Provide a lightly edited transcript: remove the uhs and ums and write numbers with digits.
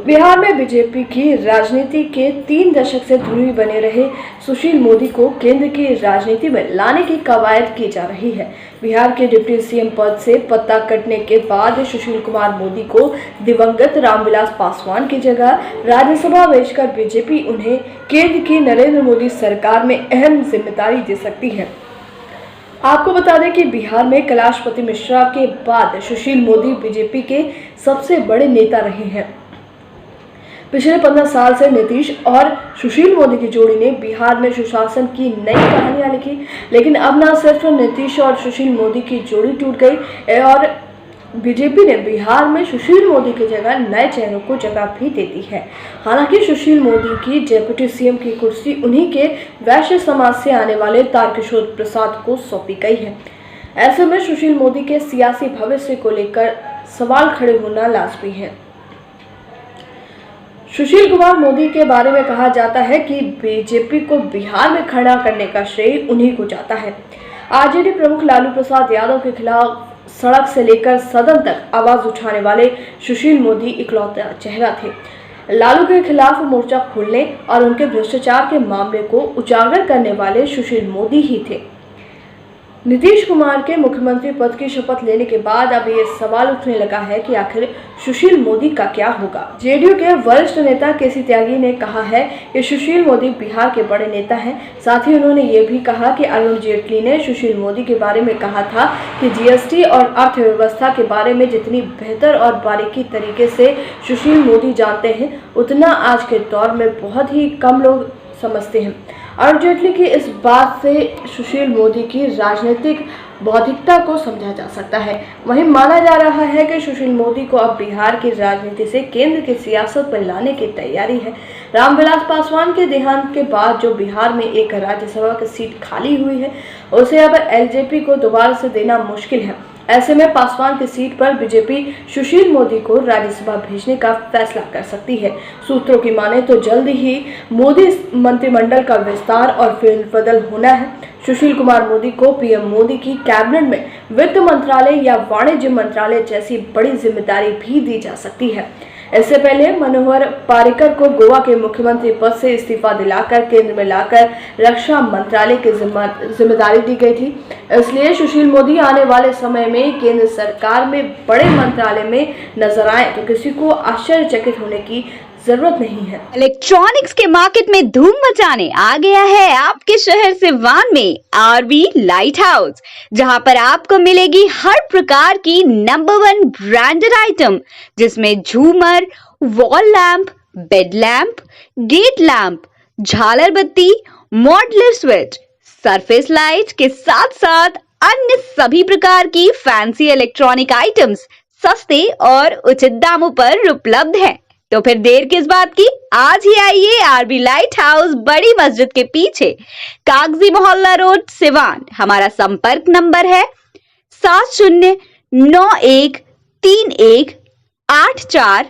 बिहार में बीजेपी की राजनीति के 3 दशक से धुरी बने रहे सुशील मोदी को केंद्र की राजनीति में लाने की कवायद की जा रही है। बिहार के डिप्टी सीएम पद से पत्ता कटने के बाद सुशील कुमार मोदी को दिवंगत रामविलास पासवान की जगह राज्यसभा भेजकर बीजेपी उन्हें केंद्र की नरेंद्र मोदी सरकार में अहम जिम्मेदारी दे सकती है। आपको बता दें कि बिहार में कैलाशपति मिश्रा के बाद सुशील मोदी बीजेपी के सबसे बड़े नेता रहे हैं। पिछले 15 साल से नीतीश और सुशील मोदी की जोड़ी ने बिहार में सुशासन की नई कहानियां लिखी, लेकिन अब न सिर्फ नीतीश और सुशील मोदी की जोड़ी टूट गई और बीजेपी ने बिहार में सुशील मोदी की जगह नए चेहरों को जगह भी दे दी है। हालांकि सुशील मोदी की डिप्टी सीएम की कुर्सी उन्हीं के वैश्य समाज से आने वाले तारकिशोर प्रसाद को सौंपी गई है। ऐसे में सुशील मोदी के सियासी भविष्य को लेकर सवाल खड़े होना लाजमी है। सुशील कुमार मोदी के बारे में कहा जाता है कि बीजेपी को बिहार में खड़ा करने का श्रेय उन्हीं को जाता है। आरजेडी प्रमुख लालू प्रसाद यादव के खिलाफ सड़क से लेकर सदन तक आवाज उठाने वाले सुशील मोदी इकलौता चेहरा थे। लालू के खिलाफ मोर्चा खोलने और उनके भ्रष्टाचार के मामले को उजागर करने वाले सुशील मोदी ही थे। नीतीश कुमार के मुख्यमंत्री पद की शपथ लेने के बाद अब ये सवाल उठने लगा है कि आखिर सुशील मोदी का क्या होगा। जेडीयू के वरिष्ठ नेता केसी त्यागी ने कहा है कि सुशील मोदी बिहार के बड़े नेता हैं। साथ ही उन्होंने ये भी कहा कि अरुण जेटली ने सुशील मोदी के बारे में कहा था कि जीएसटी और अर्थव्यवस्था के बारे में जितनी बेहतर और बारीकी तरीके से सुशील मोदी जानते हैं, उतना आज के दौर में बहुत ही कम लोग समझते हैं। अरुण जेटली की इस बात से सुशील मोदी की राजनीतिक बौद्धिकता को समझा जा सकता है। वहीं माना जा रहा है कि सुशील मोदी को अब बिहार की राजनीति से केंद्र की सियासत पर लाने की तैयारी है। रामविलास पासवान के देहांत के बाद जो बिहार में एक राज्यसभा की सीट खाली हुई है, उसे अब एलजेपी को दोबारा से देना मुश्किल है। ऐसे में पासवान की सीट पर बीजेपी सुशील मोदी को राज्यसभा भेजने का फैसला कर सकती है। सूत्रों की माने तो जल्द ही मोदी मंत्रिमंडल का विस्तार और फेरबदल होना है। सुशील कुमार मोदी को पीएम मोदी की कैबिनेट में वित्त मंत्रालय या वाणिज्य मंत्रालय जैसी बड़ी जिम्मेदारी भी दी जा सकती है। इससे पहले मनोहर पर्रिकर को गोवा के मुख्यमंत्री पद से इस्तीफा दिलाकर केंद्र में लाकर रक्षा मंत्रालय की जिम्मेदारी दी गई थी। इसलिए सुशील मोदी आने वाले समय में केंद्र सरकार में बड़े मंत्रालय में नजर आए तो किसी को आश्चर्यचकित होने की जरूरत नहीं है। इलेक्ट्रॉनिक्स के मार्केट में धूम मचाने आ गया है आपके शहर सिवान में आरबी लाइट हाउस, जहां पर आपको मिलेगी हर प्रकार की नंबर 1 ब्रांडेड आइटम, जिसमें झूमर, wall lamp, bed lamp, gate lamp, झालर बत्ती, मॉडलर स्विच, सरफेस लाइट के साथ साथ अन्य सभी प्रकार की फैंसी इलेक्ट्रॉनिक आइटम्स सस्ते और उचित दामों पर उपलब्ध हैं। तो फिर देर किस बात की, आज ही आइए आरबी लाइट हाउस, बड़ी मस्जिद के पीछे, कागजी मोहल्ला रोड, सिवान। हमारा संपर्क नंबर है 7091318455।